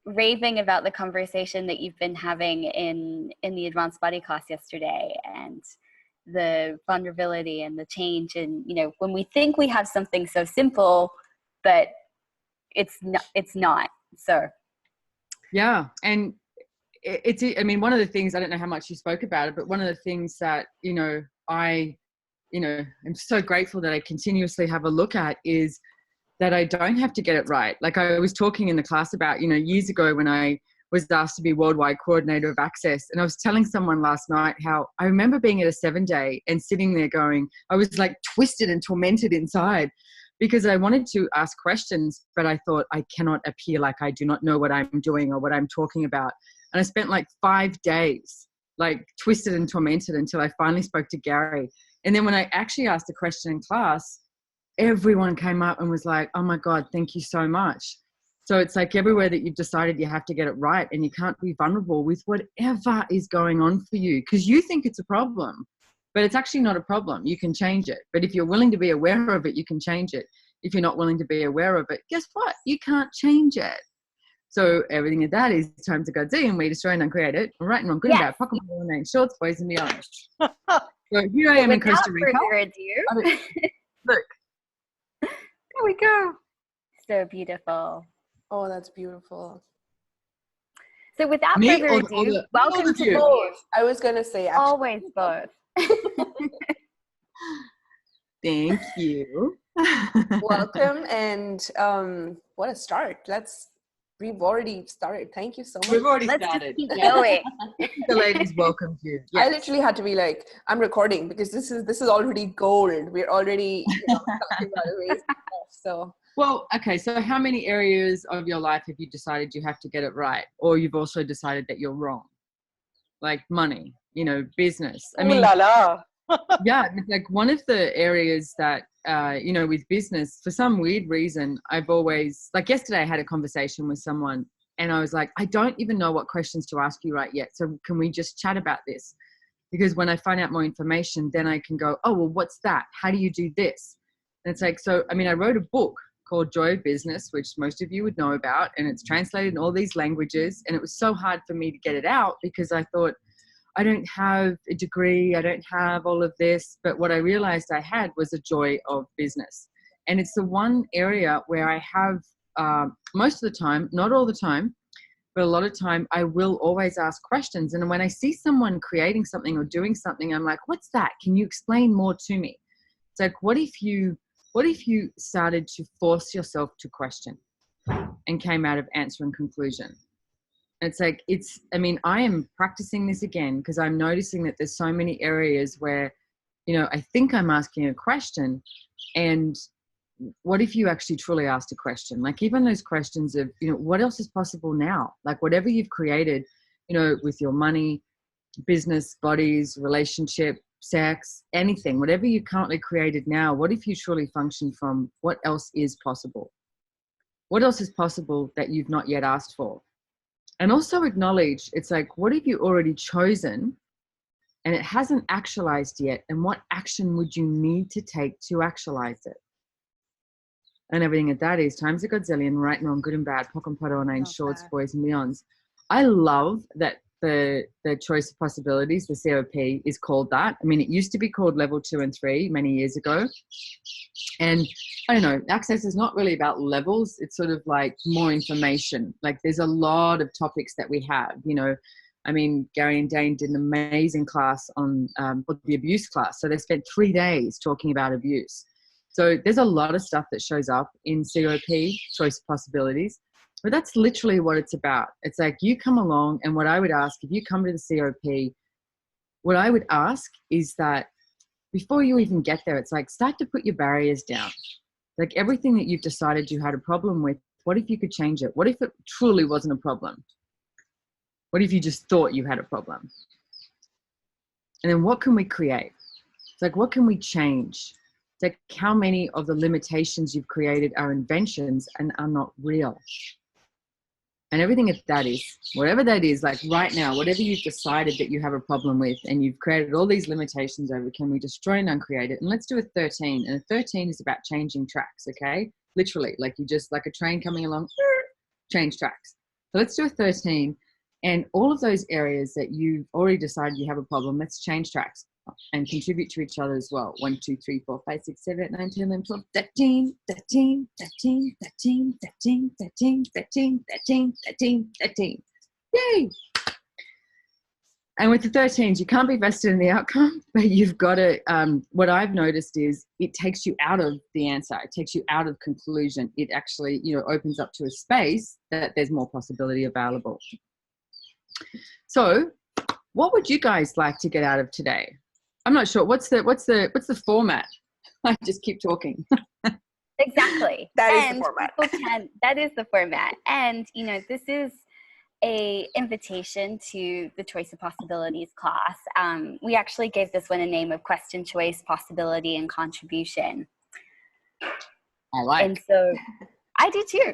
raving about the conversation that you've been having in the advanced body class yesterday, and the vulnerability and the change. And, you know, when we think we have something so simple, but it's not. So. Yeah. And I mean, one of the things, I don't know how much you spoke about it, but one of the things that, you know, I'm so grateful that I continuously have a look at is that I don't have to get it right. Like I was talking in the class about, you know, years ago when I was asked to be worldwide coordinator of access. And I was telling someone last night how I remember being at a 7-day and sitting there going, I was like twisted and tormented inside because I wanted to ask questions, but I thought I cannot appear like I do not know what I'm doing or what I'm talking about. And I spent like 5 days, like twisted and tormented until I finally spoke to Gary. And then when I actually asked a question in class, everyone came up and was like, oh my God, thank you so much. So it's like everywhere that you've decided you have to get it right and you can't be vulnerable with whatever is going on for you because you think it's a problem, but it's actually not a problem. You can change it. But if you're willing to be aware of it, you can change it. If you're not willing to be aware of it, guess what? You can't change it. So everything of that is time to go do and we destroy and uncreate it. Right and wrong, good and bad, pocket name, shorts, boys and beyond. So here I am in Costa Rica. Look. There we go. So beautiful. Oh, that's beautiful. So without further ado, welcome to both. I was going to say actually. Always both. Thank you. Welcome, and what a start. We've already started. Thank you so much. We've already started. Just keep going. The ladies welcomed you. Yes. I literally had to be like, I'm recording because this is already gold. We're already talking about amazing stuff. So well, okay. So how many areas of your life have you decided you have to get it right, or you've also decided that you're wrong? Like money, you know, business. I mean, yeah, it's like one of the areas that, you know, with business, for some weird reason, I've always, like yesterday I had a conversation with someone and I was like, I don't even know what questions to ask you right yet. So can we just chat about this? Because when I find out more information, then I can go, oh, well, what's that? How do you do this? And it's like, so, I mean, I wrote a book called Joy of Business, which most of you would know about, and it's translated in all these languages. And it was so hard for me to get it out because I thought, I don't have a degree, I don't have all of this, but what I realized I had was a joy of business. And it's the one area where I have most of the time, not all the time, but a lot of time I will always ask questions. And when I see someone creating something or doing something, I'm like, what's that? Can you explain more to me? It's like, what if you started to force yourself to question and came out of answer and conclusion? It's like, I mean, I am practicing this again because I'm noticing that there's so many areas where, you know, I think I'm asking a question, and what if you actually truly asked a question? Like even those questions of, you know, what else is possible now? Like whatever you've created, you know, with your money, business, bodies, relationship, sex, anything, whatever you currently created now, what if you truly function from what else is possible? What else is possible that you've not yet asked for? And also acknowledge, it's like, what have you already chosen and it hasn't actualized yet? And what action would you need to take to actualize it? And everything at that is times a godzillion, right and wrong, good and bad, pock and pot online, shorts, boys and beyonds. I love that the choice of possibilities, the COP, is called that. I mean, it used to be called level 2 and 3 many years ago. And I don't know, access is not really about levels. It's sort of like more information. Like there's a lot of topics that we have, you know. I mean, Gary and Dane did an amazing class on the abuse class. So they spent 3 days talking about abuse. So there's a lot of stuff that shows up in COP, choice of possibilities. But that's literally what it's about. It's like you come along, and what I would ask, if you come to the COP, what I would ask is that before you even get there, it's like start to put your barriers down. Like everything that you've decided you had a problem with, what if you could change it? What if it truly wasn't a problem? What if you just thought you had a problem? And then what can we create? It's like, what can we change? It's like how many of the limitations you've created are inventions and are not real? And everything that is, whatever that is, like right now, whatever you've decided that you have a problem with and you've created all these limitations over, can we destroy and uncreate it? And let's do a 13. And a 13 is about changing tracks, okay? Literally, like you just, like a train coming along, change tracks. So let's do a 13. And all of those areas that you've already decided you have a problem, let's change tracks and contribute to each other as well. 1, 2, 3, 4, 5, 6, 7, 8, 9, 10, 11, 12, 13, 13, 13, 13, 13, 13, 13, 13, 13, 13. Yay! And with the 13s, you can't be vested in the outcome, but you've got to, what I've noticed is it takes you out of the answer. It takes you out of conclusion. It actually, you know, opens up to a space that there's more possibility available. So what would you guys like to get out of today? I'm not sure. What's the format? I just keep talking. Exactly. That is the format. That is the format. And, you know, this is a invitation to the Choice of Possibilities class. We actually gave this one a name of Question, Choice, Possibility, and Contribution. I like. And so I do too.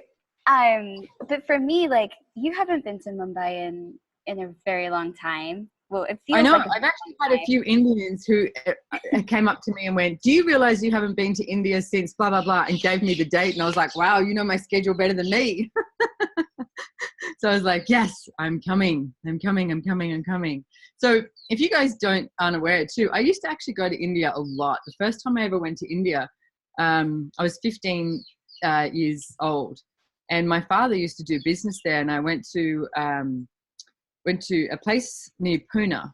But for me, like, you haven't been to Mumbai in a very long time. Well, it feels I know. like I've actually had a few Indians who came up to me and went, "Do you realize you haven't been to India since blah, blah, blah," and gave me the date. And I was like, wow, you know my schedule better than me. So I was like, yes, I'm coming. I'm coming. So if you guys aren't aware too, I used to actually go to India a lot. The first time I ever went to India, I was 15 years old. And my father used to do business there. And I went to a place near Pune,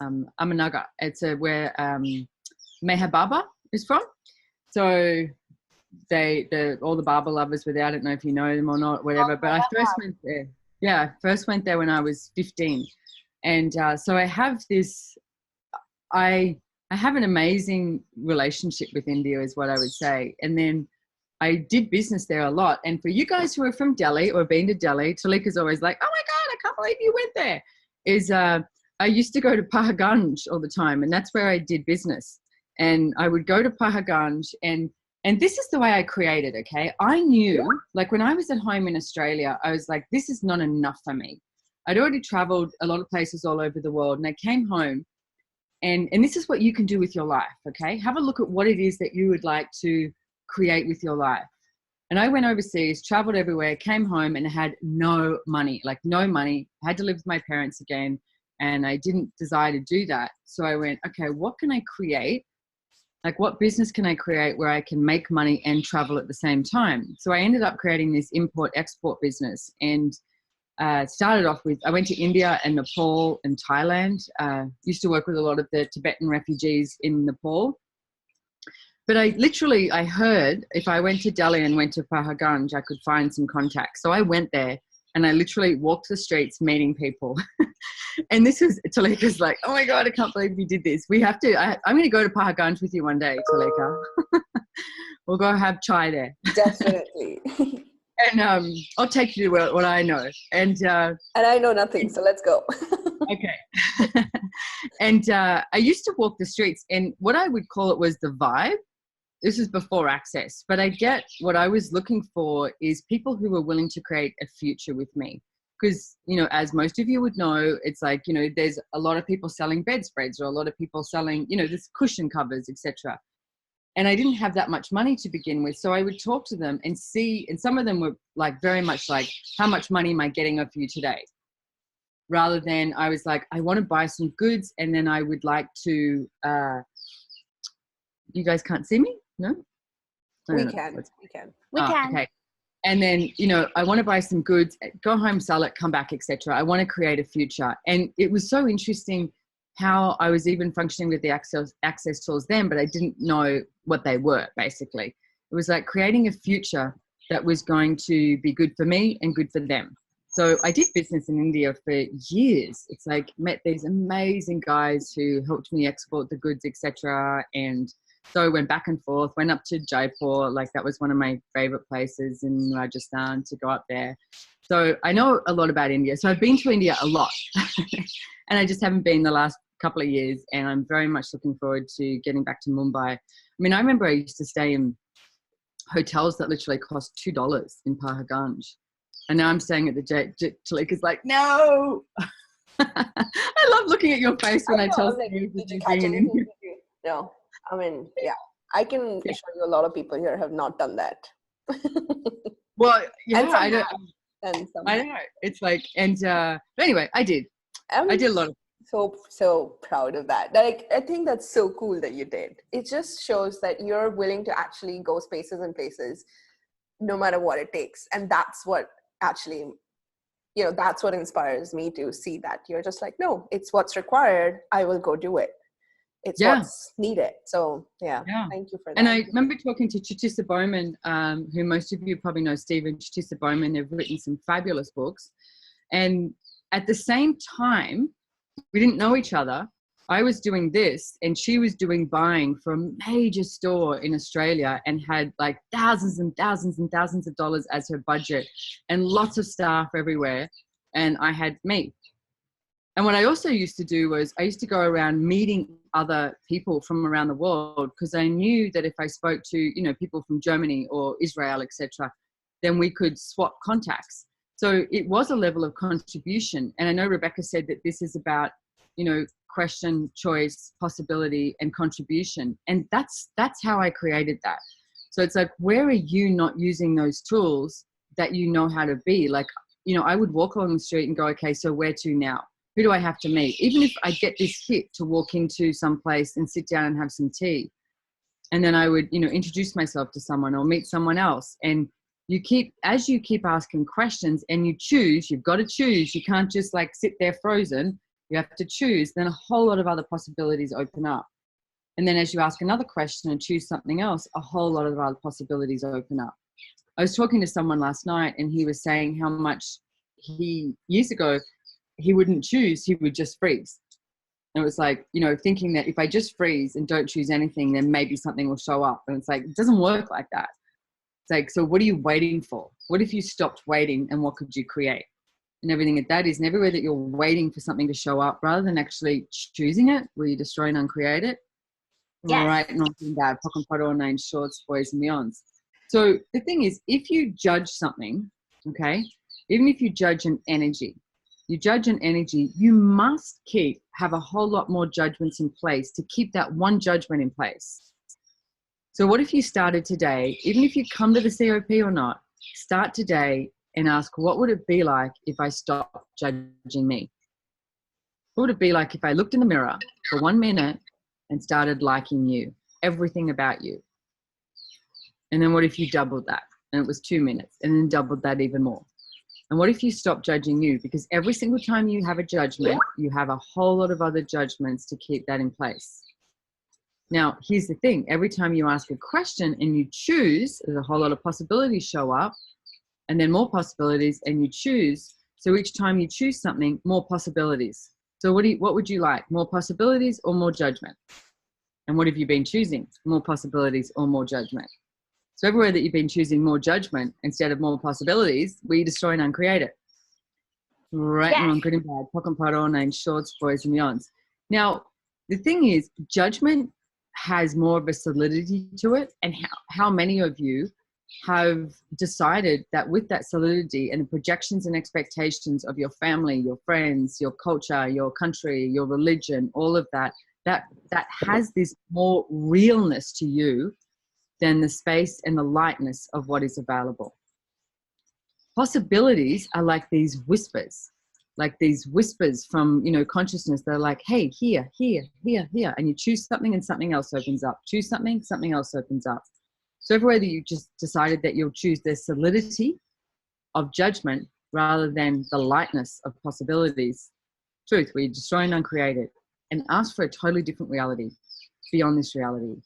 Amanagar. It's where Meher Baba is from. So all the Baba lovers were there. I don't know if you know them or not, whatever. But I first went there. Yeah, first went there when I was 15. And so I have this, I have an amazing relationship with India is what I would say. And then I did business there a lot. And for you guys who are from Delhi or been to Delhi, Talika's always like, oh my God, I can't believe you went there. I used to go to Paharganj all the time, and that's where I did business. And I would go to Paharganj, and this is the way I created, okay? I knew, like when I was at home in Australia, I was like, this is not enough for me. I'd already traveled a lot of places all over the world, and I came home, and this is what you can do with your life, okay? Have a look at what it is that you would like to create with your life. And I went overseas, traveled everywhere, came home and had no money, like no money. I had to live with my parents again, and I didn't desire to do that. So I went, okay, what can I create? Like what business can I create where I can make money and travel at the same time? So I ended up creating this import-export business, and started off with, I went to India and Nepal and Thailand. Used to work with a lot of the Tibetan refugees in Nepal. But I heard if I went to Delhi and went to Paharganj, I could find some contacts. So I went there and I literally walked the streets meeting people. And this was, Talika's like, oh my God, I can't believe you did this. I'm going to go to Paharganj with you one day, Talika. We'll go have chai there. Definitely. And I'll take you to what I know. And I know nothing, so let's go. Okay. And I used to walk the streets, and what I would call it was the vibe. This is before access, but I get what I was looking for is people who were willing to create a future with me. Because, you know, as most of you would know, it's like, you know, there's a lot of people selling bedspreads or a lot of people selling, you know, this cushion covers, etc. And I didn't have that much money to begin with. So I would talk to them and see, and some of them were like very much like, how much money am I getting off you today? Rather than I was like, I want to buy some goods, and then I would like to, you guys can't see me? No? We can. Okay. And then, you know, I want to buy some goods, go home, sell it, come back, etc. I want to create a future. And it was so interesting how I was even functioning with the access tools then, but I didn't know what they were, basically. It was like creating a future that was going to be good for me and good for them. So I did business in India for years. It's like met these amazing guys who helped me export the goods, etc. And so I went back and forth, went up to Jaipur. Like that was one of my favorite places in Rajasthan to go up there. So I know a lot about India. So I've been to India a lot and I just haven't been the last couple of years. And I'm very much looking forward to getting back to Mumbai. I mean, I remember I used to stay in hotels that literally cost $2 in Paharganj. And now I'm staying at the Talika's like, no. I love looking at your face when I tell you. Did you catch anything? No. I mean, yeah, I can assure you a lot of people here have not done that. Well, yeah, And some. I know. It's like, and but anyway, I did a lot of. So proud of that. Like, I think that's so cool that you did. It just shows that you're willing to actually go spaces and places no matter what it takes. And that's what actually, that's what inspires me to see that you're just like, no, it's what's required. I will go do it. It's what's needed. So yeah, thank you for that. And I remember talking to Chitisa Bowman, who most of you probably know, Stephen Chitisa Bowman. They've written some fabulous books. And at the same time, we didn't know each other. I was doing this and she was doing buying for a major store in Australia and had like thousands and thousands and thousands of dollars as her budget and lots of staff everywhere. And I had me. And what I also used to do was I used to go around meeting other people from around the world, because I knew that if I spoke to, people from Germany or Israel, etc., then we could swap contacts. So it was a level of contribution. And I know Rebecca said that this is about, question, choice, possibility, and contribution. And that's how I created that. So it's like, where are you not using those tools that you know how to be? Like, I would walk along the street and go, okay, so where to now? Who do I have to meet? Even if I get this hit to walk into some place and sit down and have some tea. And then I would, introduce myself to someone or meet someone else. And as you keep asking questions and you've got to choose. You can't just like sit there frozen. You have to choose. Then a whole lot of other possibilities open up. And then as you ask another question and choose something else, a whole lot of other possibilities open up. I was talking to someone last night and he was saying how much years ago, he wouldn't choose, he would just freeze. And it was like, thinking that if I just freeze and don't choose anything, then maybe something will show up. And it's like, it doesn't work like that. It's like, so what are you waiting for? What if you stopped waiting and what could you create? And everything that that is, and everywhere that you're waiting for something to show up rather than actually choosing it, will you destroy and uncreate it? Yes. All right, not being bad, pock and pot, all nine shorts, boys and beyonds. So the thing is, if you judge something, okay, even if you judge an energy, you must have a whole lot more judgments in place to keep that one judgment in place. So what if you started today, even if you come to the COP or not, start today and ask, what would it be like if I stopped judging me? What would it be like if I looked in the mirror for 1 minute and started liking you, everything about you? And then what if you doubled that and it was 2 minutes, and then doubled that even more? And what if you stop judging you? Because every single time you have a judgment, you have a whole lot of other judgments to keep that in place. Now, here's the thing. Every time you ask a question and you choose, there's a whole lot of possibilities show up, and then more possibilities, and you choose. So each time you choose something, more possibilities. So what would you like? More possibilities or more judgment? And what have you been choosing? More possibilities or more judgment? So everywhere that you've been choosing more judgment instead of more possibilities, we destroy and uncreate it. Right and wrong, good and bad, pock and pot, all nine shorts, boys and beyonds. Now, the thing is, judgment has more of a solidity to it. And how many of you have decided that with that solidity and the projections and expectations of your family, your friends, your culture, your country, your religion, all of that has this more realness to you than the space and the lightness of what is available. Possibilities are like these whispers from, consciousness. They're like, hey, here, and you choose something and something else opens up. Choose something, something else opens up. So everywhere that you just decided that you'll choose the solidity of judgment rather than the lightness of possibilities, truth, where you destroy and uncreate it, and ask for a totally different reality beyond this reality.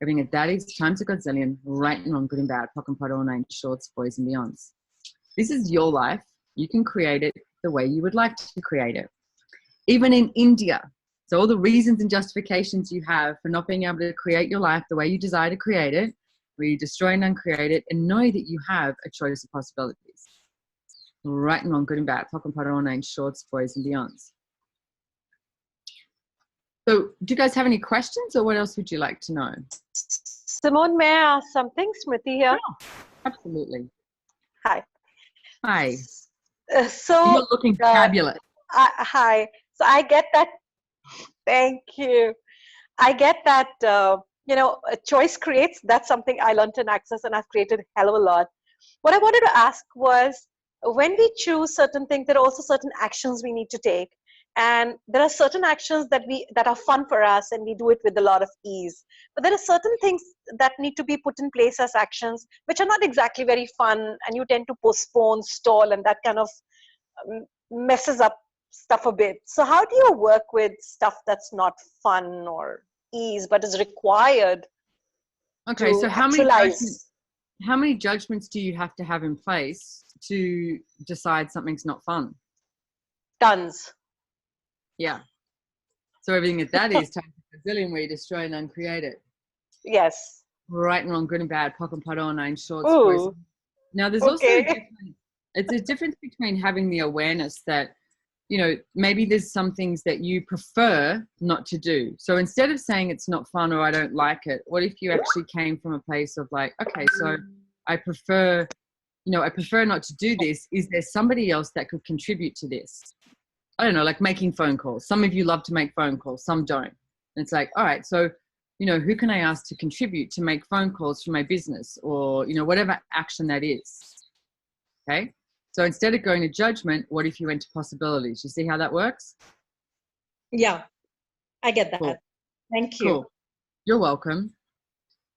Everything that is, times a godzillion, right and wrong, good and bad, pock and pot, all nine shorts, boys and beyonds. This is your life. You can create it the way you would like to create it. Even in India. So all the reasons and justifications you have for not being able to create your life the way you desire to create it, where you destroy and uncreate it, and know that you have a choice of possibilities. Right and wrong, good and bad, pock and pot, all nine shorts, boys and beyonds. So do you guys have any questions, or what else would you like to know? Simone, may I ask something? Smriti here. Yeah, absolutely. Hi. Hi. So you're looking fabulous. Hi. So I get that. Thank you. I get that, a choice creates. That's something I learned in Access, and I've created a hell of a lot. What I wanted to ask was, when we choose certain things, there are also certain actions we need to take. And there are certain actions that are fun for us and we do it with a lot of ease. But there are certain things that need to be put in place as actions which are not exactly very fun, and you tend to postpone, stall, and that kind of messes up stuff a bit. So how do you work with stuff that's not fun or ease but is required Okay, to so actualize? how many judgments do you have to have in place to decide something's not fun? Tons. Yeah. So everything that is times a gazillion, where you destroy and uncreate it. Yes. Right and wrong, good and bad, pock and pot on, nine shorts, boys. Ooh. Now there's also Okay. it's a difference between having the awareness that, you know, maybe there's some things that you prefer not to do. So instead of saying it's not fun or I don't like it, what if you actually came from a place of like, okay, so I prefer not to do this. Is there somebody else that could contribute to this? I don't know, like making phone calls. Some of you love to make phone calls, some don't. And it's like, all right, so, you know, who can I ask to contribute to make phone calls for my business, or, you know, whatever action that is. Okay. So instead of going to judgment, what if you went to possibilities? You see how that works? Yeah, I get that. Cool. Thank you. Cool. You're welcome.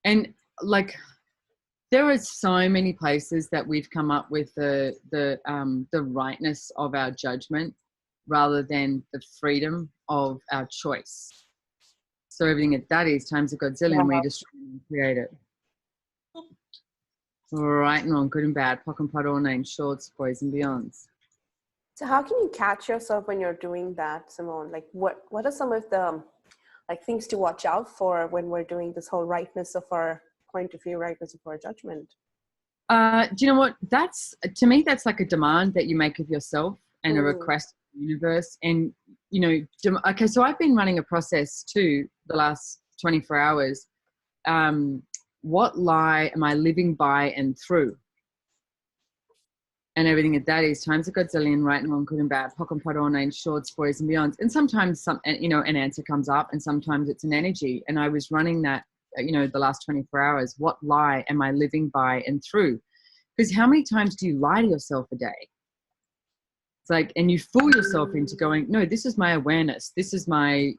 And like, there are so many places that we've come up with the rightness of our judgment rather than the freedom of our choice. So everything that is times a godzillion, we destroy and create it. Right and wrong, good and bad, pock and pot, all names, shorts, boys and beyonds. So how can you catch yourself when you're doing that, Simone? Like what are some of the like things to watch out for when we're doing this whole rightness of our point of view, rightness of our judgment? Do you know what? To me, that's like a demand that you make of yourself and a request of the universe. And, you know, okay, so I've been running a process too the last 24 hours. What lie am I living by and through? And everything that is times a godzillion, right and wrong, good and bad, pock and pot, all names, shorts, boys and beyonds. And sometimes an answer comes up, and sometimes it's an energy. And I was running that, you know, the last 24 hours. What lie am I living by and through? Because how many times do you lie to yourself a day? It's like, and you fool yourself into going, no, this is my awareness. This is my,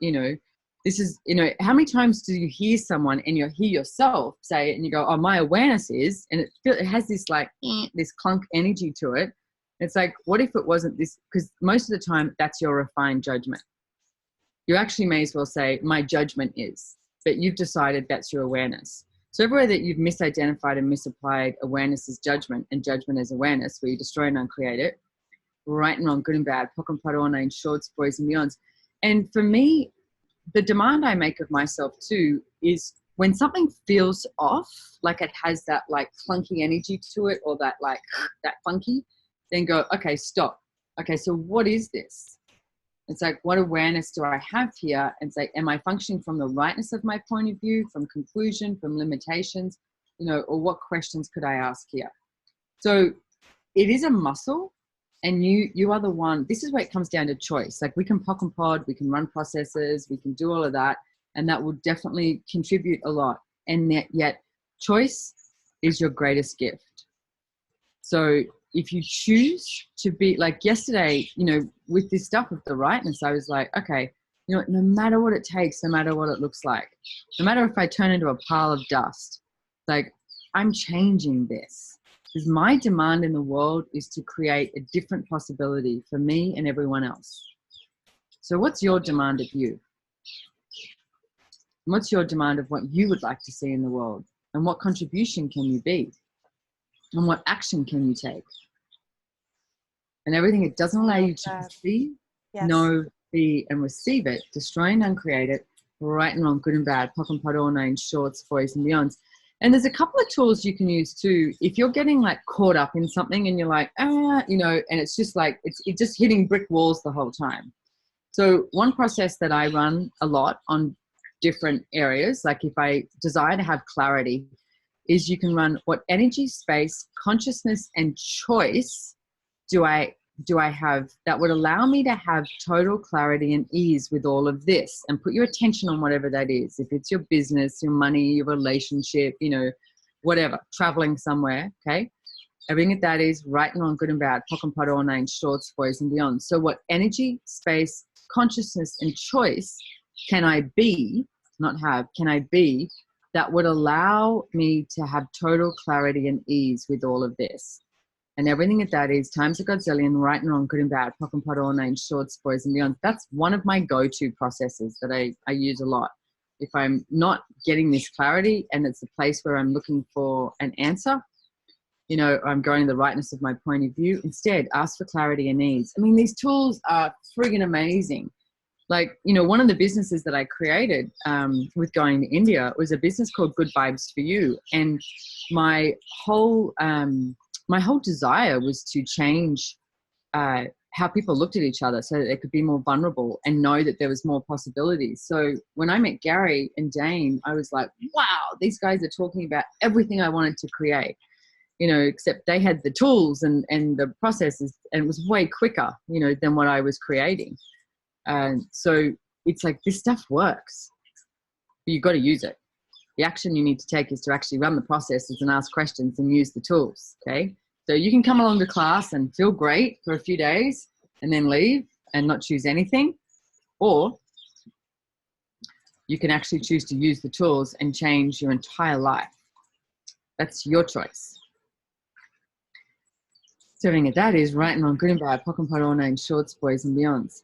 how many times do you hear someone and you hear yourself say it and you go, oh, my awareness is, and it has this like, this clunk energy to it. It's like, what if it wasn't this? Because most of the time that's your refined judgment. You actually may as well say, my judgment is, but you've decided that's your awareness. So everywhere that you've misidentified and misapplied awareness as judgment and judgment as awareness, where you destroy and uncreate it, right and wrong, good and bad, pock and pot, all names, shorts, boys and beyonds. And for me, the demand I make of myself too is when something feels off, like it has that like clunky energy to it, or that like that funky, then go, okay, stop. Okay, so what is this? It's like, what awareness do I have here? And it's like, am I functioning from the rightness of my point of view, from conclusion, from limitations, you know, or what questions could I ask here? So it is a muscle, and you are the one. This is where it comes down to choice. Like we can pock and pod, we can run processes, we can do all of that, and that will definitely contribute a lot. And yet choice is your greatest gift. So if you choose to be like yesterday, you know, with this stuff of the rightness, I was like, okay, you know, no matter what it takes, no matter what it looks like, no matter if I turn into a pile of dust, like I'm changing this. Because my demand in the world is to create a different possibility for me and everyone else. So what's your demand of you? What's your demand of what you would like to see in the world? And what contribution can you be? And what action can you take? And everything it doesn't allow you to see, know, be, and receive it, destroy and uncreate it, right and wrong, good and bad, pock and pot, all names, shorts, boys and beyonds. And there's a couple of tools you can use too. If you're getting like caught up in something and you're like, you know, and it's just like, it's just hitting brick walls the whole time. So one process that I run a lot on different areas, like if I desire to have clarity, is you can run what energy, space, consciousness, and choice do I have that would allow me to have total clarity and ease with all of this, and put your attention on whatever that is. If it's your business, your money, your relationship, you know, whatever, traveling somewhere, okay? Everything that is right and wrong, good and bad, pock and pot, all nine shorts, boys and beyond. So what energy, space, consciousness, and choice can I be, not have, can I be that would allow me to have total clarity and ease with all of this? And everything that is times a godzillion, right and wrong, good and bad, pock and pot, all nine shorts, boys and beyond. That's one of my go-to processes that I use a lot. If I'm not getting this clarity and it's a place where I'm looking for an answer, you know, I'm going the rightness of my point of view, instead ask for clarity and ease. I mean, these tools are friggin' amazing. Like, you know, one of the businesses that I created with going to India was a business called Good Vibes for You. And my whole desire was to change how people looked at each other so that they could be more vulnerable and know that there was more possibilities. So when I met Gary and Dane, I was like, wow, these guys are talking about everything I wanted to create. You know, except they had the tools and the processes, and it was way quicker, you know, than what I was creating. So it's like, this stuff works, but you've got to use it. The action you need to take is to actually run the processes and ask questions and use the tools. Okay. So you can come along to class and feel great for a few days and then leave and not choose anything, or you can actually choose to use the tools and change your entire life. That's your choice. So that is right and wrong, good and bad, pock and pot, all nine shorts, boys and beyonds.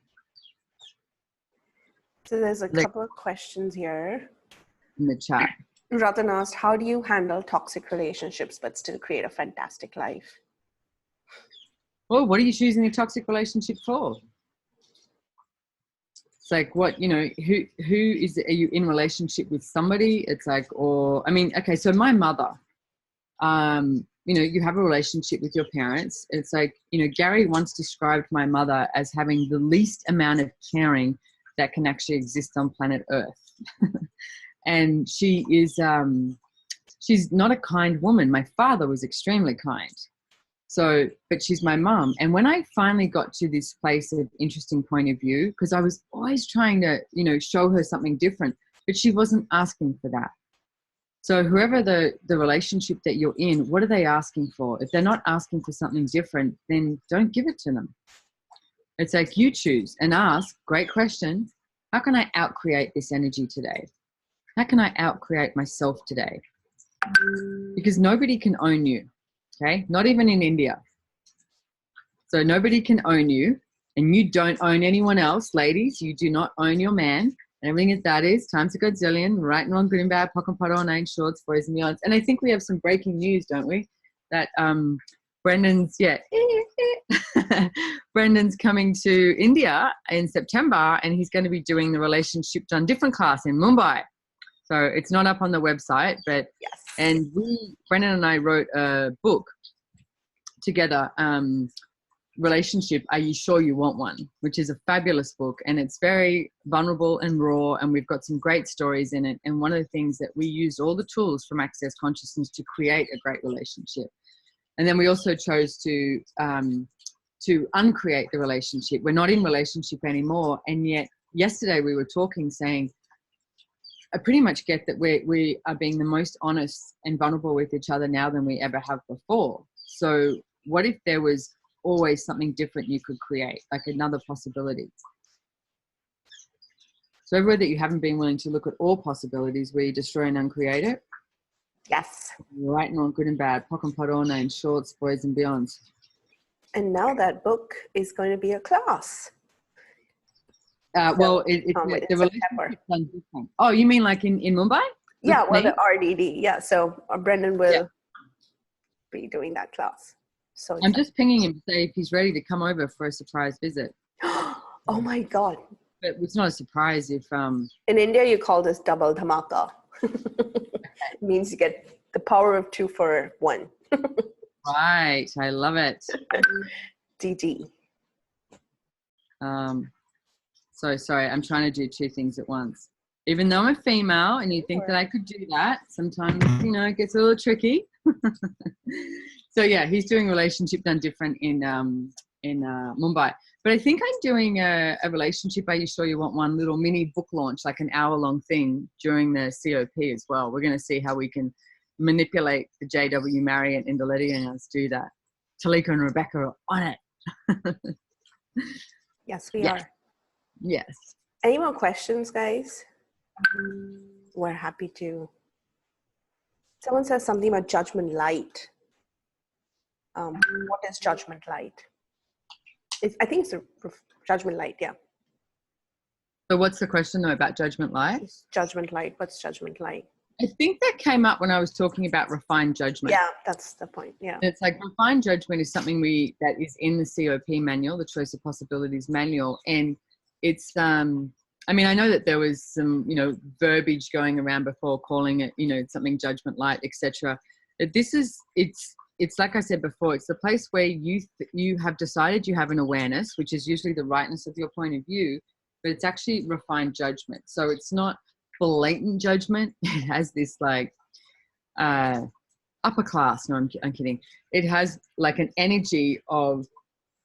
So there's a couple of questions here in the chat. Ratan asked, how do you handle toxic relationships but still create a fantastic life? Well, what are you choosing a toxic relationship for? It's like, what, you know, who is it? Are you in relationship with somebody? It's like, or, I mean, okay, so my mother, you know, you have a relationship with your parents. It's like, you know, Gary once described my mother as having the least amount of caring that can actually exist on planet Earth. And she is, she's not a kind woman. My father was extremely kind. So, but she's my mom. And when I finally got to this place of interesting point of view, because I was always trying to, you know, show her something different, but she wasn't asking for that. So whoever the relationship that you're in, what are they asking for? If they're not asking for something different, then don't give it to them. It's like, you choose and ask, great question, how can I out-create this energy today? How can I out-create myself today? Because nobody can own you, okay? Not even in India. So nobody can own you, and you don't own anyone else. Ladies, you do not own your man. And everything that is, times a godzillion, right and wrong, good and bad, pock and pot, all nine shorts, boys and beyonds. And I think we have some breaking news, don't we? That Brendan's, Brendan's coming to India in September, and he's going to be doing the Relationship Done Different class in Mumbai. So it's not up on the website, but yes. And Brendan and I wrote a book together, Relationship, Are You Sure You Want One? Which is a fabulous book, and it's very vulnerable and raw, and we've got some great stories in it. And one of the things that we used all the tools from Access Consciousness to create a great relationship. And then we also chose to uncreate the relationship. We're not in relationship anymore, and yet yesterday we were talking, saying, I pretty much get that we are being the most honest and vulnerable with each other now than we ever have before. So what if there was always something different you could create, like another possibility? So everywhere that you haven't been willing to look at all possibilities, where you destroy and uncreate it. Yes. Right and wrong, good and bad, pock and pot, all nine shorts, boys and beyonds. And now that book is going to be a class. Well, the relationship done different. Oh, you mean like in Mumbai? Yeah, well, the RDD. Yeah, so Brendan will be doing that class. So I'm just pinging him to say if he's ready to come over for a surprise visit. Oh my God. But it's not a surprise if... In India, you call this double dhamaka. It means you get the power of 2 for 1. Right, I love it. DD. So sorry, I'm trying to do 2 things at once. Even though I'm a female and you think that I could do that, sometimes, you know, it gets a little tricky. So yeah, he's doing Relationship Done Different in Mumbai. But I think I'm doing a Relationship, Are You Sure You Want One, little mini book launch, like an hour-long thing during the COP as well. We're going to see how we can manipulate the JW Marriott into letting us do that. Talika and Rebecca are on it. Yes, we are. Yes. Any more questions, guys? We're happy to. Someone says something about judgment light. What is judgment light? I think it's a judgment light, yeah. So what's the question though about judgment light? It's judgment light. What's judgment light? I think that came up when I was talking about refined judgment. Yeah, that's the point. Yeah. It's like refined judgment is something that is in the COP manual, the Choice of Possibilities manual. And it's, I mean, I know that there was some, verbiage going around before calling it, something judgment light, etc. But this is, it's like I said before, it's the place where you have decided you have an awareness, which is usually the rightness of your point of view, but it's actually refined judgment. So it's not blatant judgment. It has this like upper class. No, I'm kidding. It has like an energy of,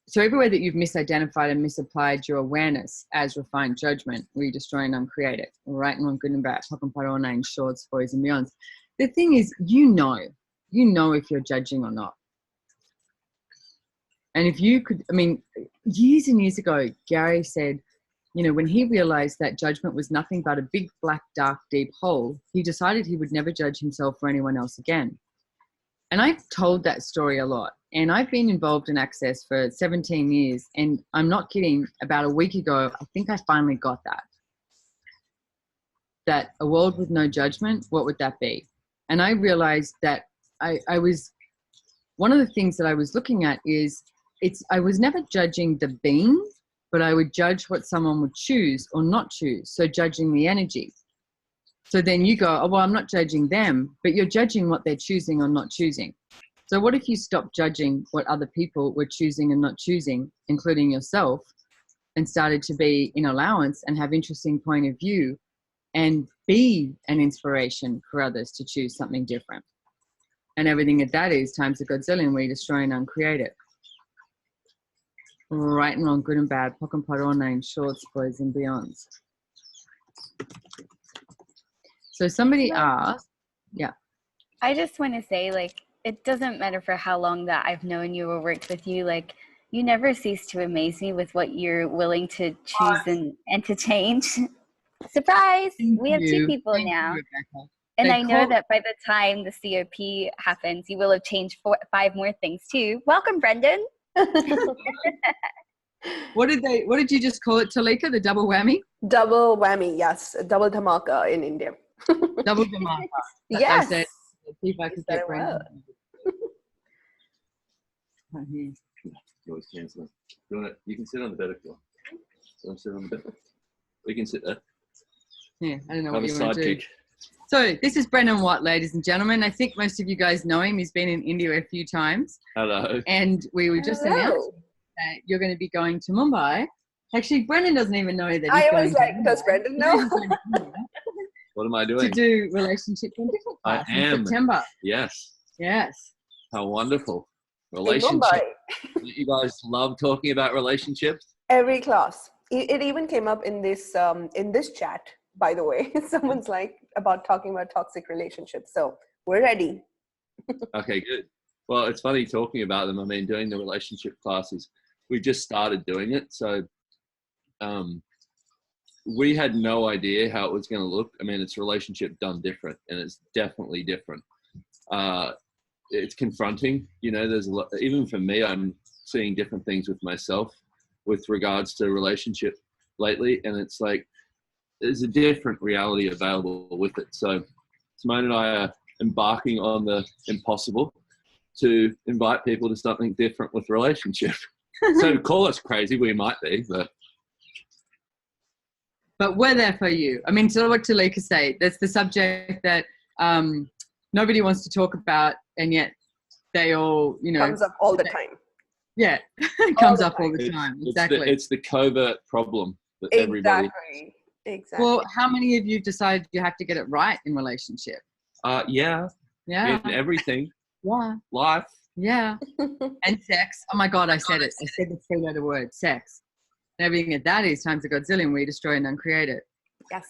so everywhere that you've misidentified and misapplied your awareness as refined judgment, we destroy and uncreate it. Right and wrong, good and bad, top and bottom, name, shorts, boys and beyonds. The thing is, you know if you're judging or not. And if you could, I mean, years and years ago, Gary said, when he realized that judgment was nothing but a big, black, dark, deep hole, he decided he would never judge himself or anyone else again. And I've told that story a lot. And I've been involved in Access for 17 years. And I'm not kidding, about a week ago, I think I finally got that. That a world with no judgment, what would that be? And I realized that I was, one of the things that I was looking at is, I was never judging the being, but I would judge what someone would choose or not choose. So judging the energy. So then you go, oh, well, I'm not judging them, but you're judging what they're choosing or not choosing. So what if you stop judging what other people were choosing and not choosing, including yourself, and started to be in allowance and have interesting point of view and be an inspiration for others to choose something different? And everything that is times a Godzillion, we destroy and uncreate it. Right and wrong, good and bad, pock and pot, all names, shorts, boys and beyonds. So somebody asked, yeah. I just want to say, like, it doesn't matter for how long that I've known you or worked with you, like, you never cease to amaze me with what you're willing to choose and to change. Surprise! We have two people now. And I know that by the time the COP happens, you will have changed 5 more things too. Welcome, Brendan. What did you just call it, Talika? The double whammy? Double whammy, yes. Double dhamaka in India. Double dhamaka. Yes. I said, see if I could get Brendan. You always cancel it. You can sit on the bed if you want. So sit on the bed. We can sit there. Yeah, I don't know Have what a you want to do. sidekick. So this is Brendan Watt, ladies and gentlemen. I think most of you guys know him. He's been in India a few times. Hello. And we were just announced that you're going to be going to Mumbai. Actually, Brendan doesn't even know that he's I going was to like, Mumbai. does Brendan know? What am I doing? To do relationships in different class in September. Yes. Yes. How wonderful. In Relationship. Mumbai. You guys love talking about relationships? Every class. It even came up in this chat, by the way. Someone's like about talking about toxic relationships. So we're ready. Okay, good. Well, it's funny talking about them. I mean, doing the relationship classes, we just started doing it. So we had no idea how it was going to look. I mean, it's relationship done different, and it's definitely different. It's confronting, there's a lot, even for me, I'm seeing different things with myself with regards to relationship lately. And it's like, there's a different reality available with it. So Simone and I are embarking on the impossible to invite people to something different with relationship. So call us crazy, we might be, but we're there for you. I mean, so what Talika say, that's the subject that nobody wants to talk about, and yet they all, comes up all the time. Yeah, it comes up all the time. Exactly. It's the covert problem that everybody. Exactly. Well, how many of you decided you have to get it right in relationship? Yeah. Yeah. In everything. Yeah. Life. Yeah. And sex. Oh my God, I said it. I said the 3-letter word, sex. And everything that is times a Godzillion, we destroy and uncreate it. Yes.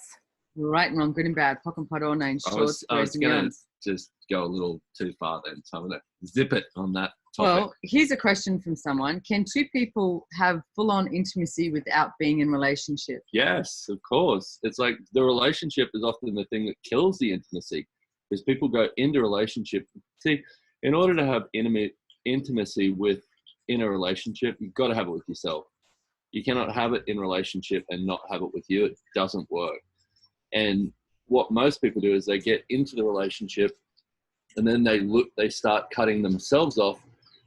Right and wrong, good and bad, pock and pot, all names, shorts, boys and beyonds. just go a little too far then. So I'm going to zip it on that topic. Well, here's a question from someone. Can two people have full-on intimacy without being in relationship? Yes, of course. It's like the relationship is often the thing that kills the intimacy, because people go into relationship. See, in order to have intimacy in a relationship, you've got to have it with yourself. You cannot have it in relationship and not have it with you. It doesn't work. And what most people do is they get into the relationship and then they start cutting themselves off,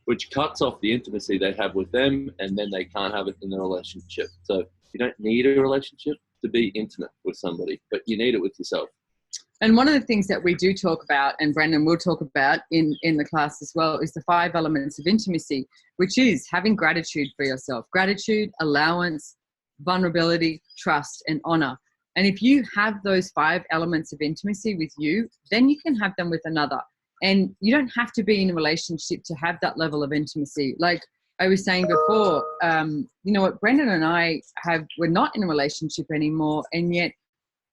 which cuts off the intimacy they have with them, and then they can't have it in the relationship. So you don't need a relationship to be intimate with somebody, but you need it with yourself. And one of the things that we do talk about, and Brandon will talk about in the class as well, is the 5 elements of intimacy, which is having gratitude for yourself. Gratitude, allowance, vulnerability, trust, and honor. And if you have those 5 elements of intimacy with you, then you can have them with another. And you don't have to be in a relationship to have that level of intimacy. Like I was saying before, you know what, Brendan and we're not in a relationship anymore, and yet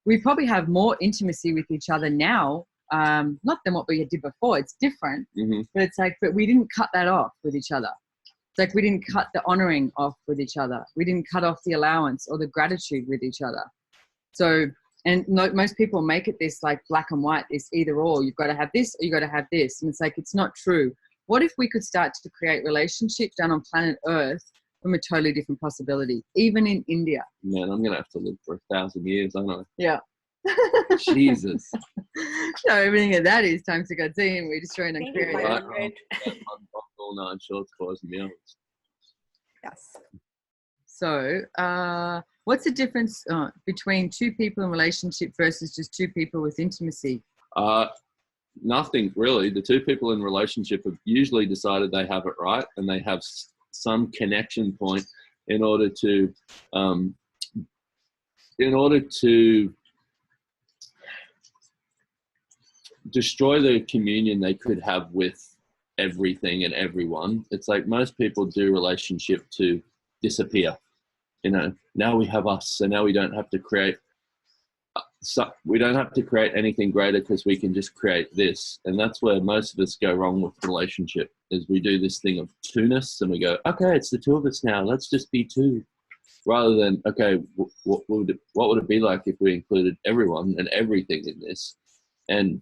we probably have more intimacy with each other now, not than what we did before. It's different, but it's like, but we didn't cut that off with each other. It's like we didn't cut the honoring off with each other. We didn't cut off the allowance or the gratitude with each other. So, and most people make it this like black and white, this either or. You've got to have this or you've got to have this. And it's like, it's not true. What if we could start to create relationships down on planet Earth from a totally different possibility, even in India? Man, I'm going to have to live for 1,000 years, aren't I? Yeah. Jesus. So everything that is times to God's and we destroy and create. Right. All 9 shorts, boys and girls. Yes. So, what's the difference between 2 people in relationship versus just 2 people with intimacy? Nothing really. The 2 people in relationship have usually decided they have it right, and they have some connection point in order to destroy the communion they could have with everything and everyone. It's like most people do relationship to disappear. You know, now we have us, so now we don't have to create anything greater, because we can just create this. And that's where most of us go wrong with relationship, is we do this thing of 2-ness, and we go, okay, it's the 2 of us now, let's just be 2, rather than, okay, what would it be like if we included everyone and everything in this and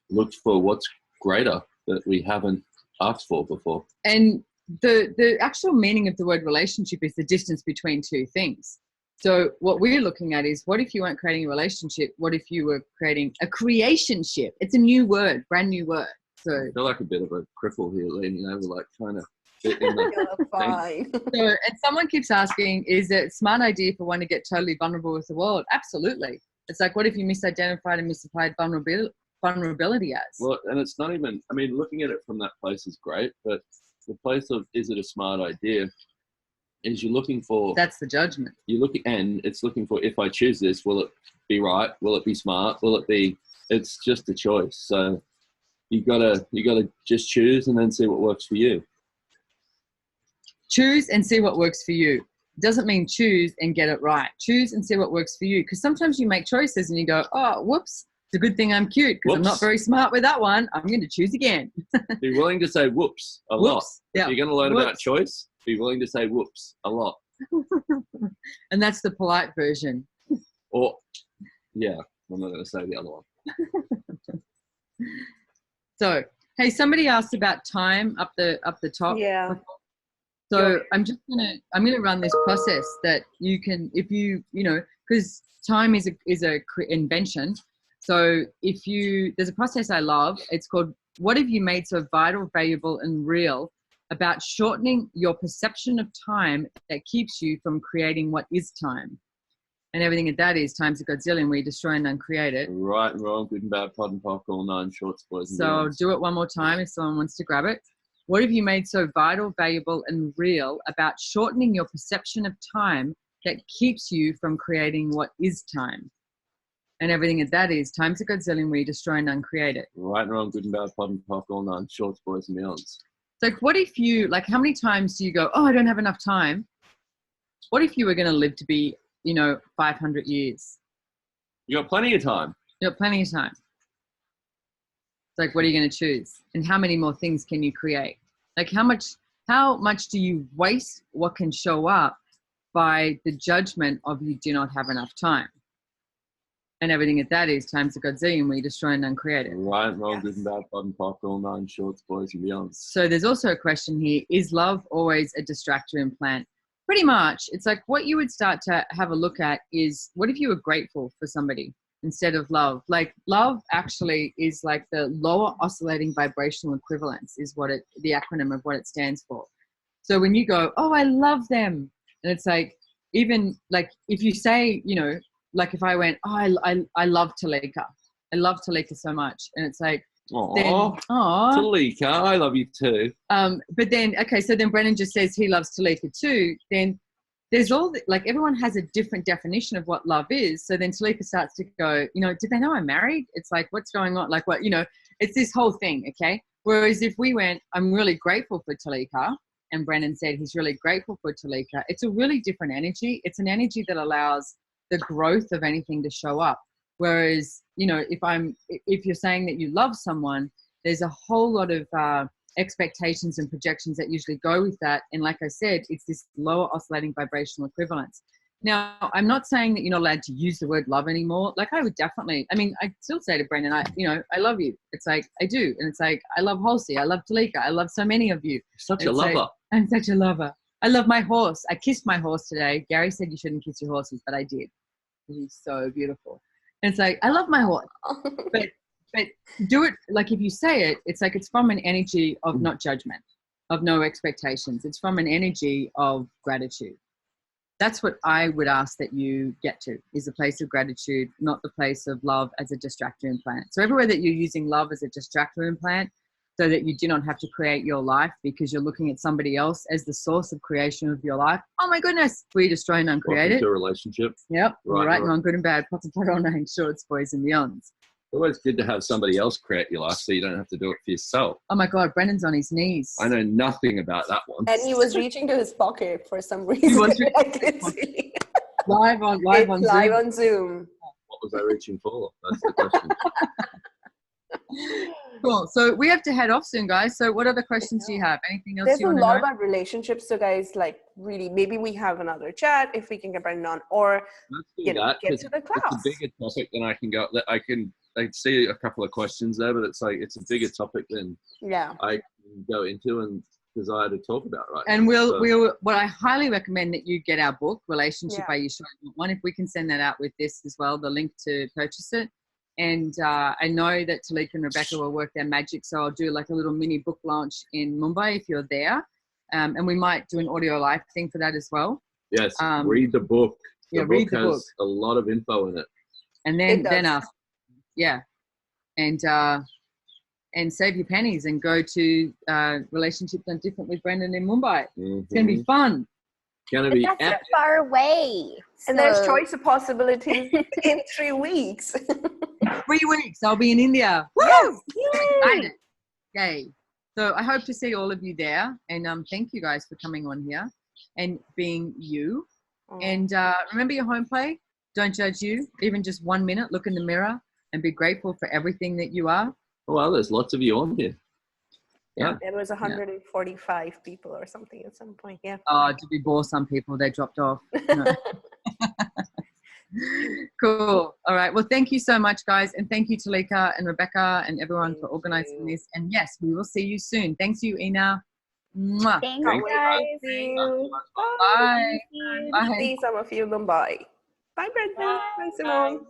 looked for what's greater that we haven't asked for before. And the actual meaning of the word relationship is the distance between 2 things. So what we're looking at is, what if you weren't creating a relationship? What if you were creating a creationship? It's a new word, brand new word. So I feel like a bit of a cripple here, leaning over, like trying to fit in the Fine. So, and someone keeps asking, is it a smart idea for one to get totally vulnerable with the world? Absolutely. It's like, what if you misidentified and misapplied vulnerability as? Well, and it's not even, I mean, looking at it from that place is great, but the place of, is it a smart idea, is you're looking for, that's the judgment. You're looking, and it's looking for, if I choose this, will it be right? Will it be smart? Will it be, it's just a choice. So you gotta just choose and then see what works for you. Choose and see what works for you. Doesn't mean choose and get it right. Choose and see what works for you. Because sometimes you make choices and you go, oh, whoops, it's a good thing I'm cute because I'm not very smart with that one. I'm going to choose again. Be willing to say whoops a lot. Yeah. If you're going to learn about choice, be willing to say whoops a lot. And that's the polite version. Or, yeah, I'm not going to say the other one. So, hey, somebody asked about time up the top. Yeah. So I'm gonna run this process that you can, if you know, because time is a invention. So there's a process I love. It's called, what have you made so vital, valuable, and real about shortening your perception of time that keeps you from creating what is time? And everything that is, time's a godzillion, we destroy and uncreate it. Right and wrong, good and bad, pod and pock, all 9 shorts, boys and So girls. do it one more time if someone wants to grab it. What have you made so vital, valuable, and real about shortening your perception of time that keeps you from creating what is time? And everything that is, time's a godzillion, we destroy and uncreate it. Right and wrong, good and bad, pod and pock, all 9 shorts, boys and beyonds. It's like, what if you, like, how many times do you go, oh, I don't have enough time? What if you were going to live to be, 500 years? You got plenty of time. You got plenty of time. like, what are you going to choose? And how many more things can you create? Like, how much do you waste what can show up by the judgment of you do not have enough time? And everything at that is times a godzillion where you destroy and uncreate it. Right, wrong, good and bad, button, pop, all nine shorts, boys and beyond. So there's also a question here. Is love always a distractor implant? Pretty much. It's like what you would start to have a look at is, what if you were grateful for somebody instead of love? Like, love actually is like the lower oscillating vibrational equivalence is what the acronym of what it stands for. So when you go, oh, I love them. And it's like, even like if you say, you know, like if I went, oh, I love Talika. I love Talika so much. And it's like, Aww, Talika, I love you too. But then, okay, so then Brennan just says he loves Talika too. Then there's like everyone has a different definition of what love is. So then Talika starts to go, you know, did they know I'm married? It's like, what's going on? Like what, you know, it's this whole thing, okay? Whereas if we went, I'm really grateful for Talika, and Brennan said he's really grateful for Talika, it's a really different energy. It's an energy that allows the growth of anything to show up. Whereas, you know, if you're saying that you love someone, there's a whole lot of expectations and projections that usually go with that. And like I said, it's this lower oscillating vibrational equivalence. Now, I'm not saying that you're not allowed to use the word love anymore. Like I would definitely, I mean, I still say to Brendan, I love you. It's like, I do. And it's like, I love Halsey. I love Talika. I love so many of you. Such a lover. Like, I'm such a lover. I love my horse. I kissed my horse today. Gary said you shouldn't kiss your horses, but I did. He's so beautiful. And it's like, I love my horse. But do it, like if you say it, it's like it's from an energy of not judgment, of no expectations. It's from an energy of gratitude. That's what I would ask that you get to, is a place of gratitude, not the place of love as a distractor implant. So everywhere that you're using love as a distractor implant, so that you do not have to create your life because you're looking at somebody else as the source of creation of your life. Oh my goodness, we destroy and uncreate it. Into a relationship. Yep, right, wrong, good and bad, pots and pot, all nine shorts, boys and beyonds. It's always good to have somebody else create your life so you don't have to do it for yourself. Oh my God, Brendan's on his knees. I know nothing about that one. And he was reaching to his pocket for some reason. I can see. Live on Zoom. What was I reaching for? That's the question. Cool. So we have to head off soon, guys. So what other questions do you have? Anything else There's you want a to know? lot about relationships. So guys, like really, maybe we have another chat if we can get Brendan on, or get to the class. It's a bigger topic than I can go. I see a couple of questions there, but it's like it's a bigger topic than I can go into and desire to talk about right and now. We'll what I highly recommend that you get our book, Relationship Are You Sure You Want One? If we can send that out with this as well, the link to purchase it. And I know that Talika and Rebecca will work their magic, so I'll do like a little mini book launch in Mumbai if you're there. And we might do an audio live thing for that as well. Yes, read the book. The book read the book. Has a lot of info in it. And and save your pennies and go to Relationships Done Different with Brendan in Mumbai. Mm-hmm. It's going to be fun. Gonna be that's so far away. And there's choice of possibilities in 3 weeks. 3 weeks. I'll be in India. Yes. Yay. Yay. So I hope to see all of you there. And thank you guys for coming on here and being you. And remember your home play. Don't judge you. Even just 1 minute, look in the mirror and be grateful for everything that you are. Oh, well, there's lots of you on here. Yeah. There was 145 people or something at some point. Yeah. Oh, did we bore some people? They dropped off. No. Cool. All right. Well, thank you so much, guys. And thank you, Talika and Rebecca and everyone for organizing this. And yes, we will see you soon. Thanks you, Ina. Mwah. Thanks, guys. Bye. Bye. See some of you in Mumbai. Bye, Brendan. Bye, Simone.